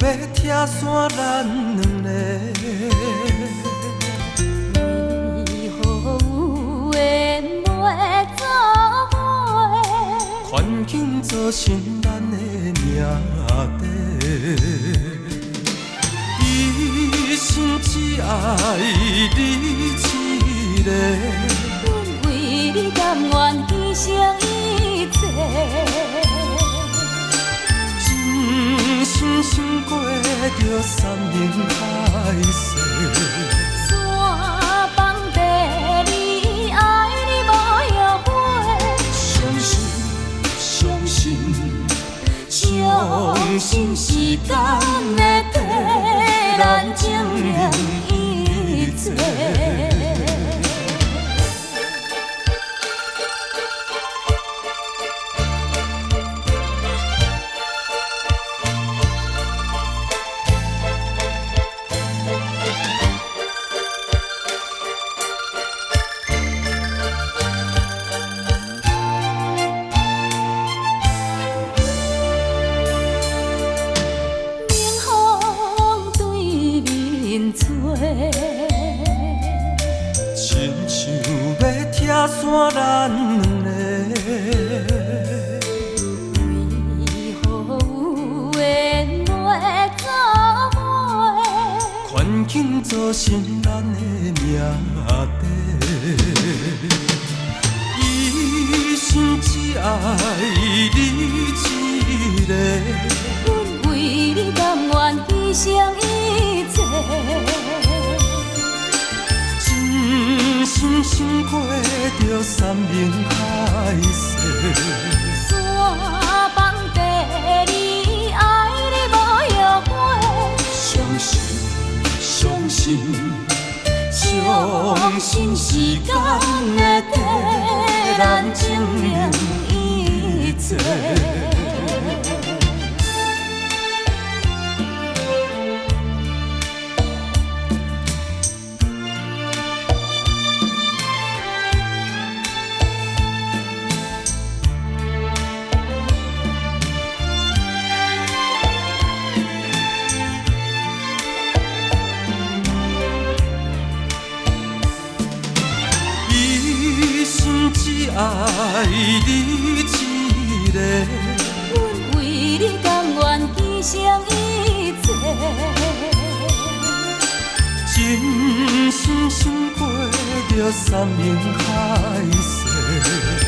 要拆散咱两个。为何有缘袂做伙？环境造成咱的命地，一生只爱你一个。阮为你甘愿牺牲一切。真心想过着山盟海誓，山崩地离，爱你无后悔。相信，相信，相信时间会替咱证明一切。亲像要拆散咱两个，为何有缘袂做伙？环境造成咱的命地，一生只爱你一个。阮为你甘愿牺牲一切。真心想过着山盟海誓，山崩地离，爱你无后悔。相信，相信，相信时间会替咱证明一切。一生只爱你一个，阮为你甘愿牺牲一切。真心想过着山盟海誓。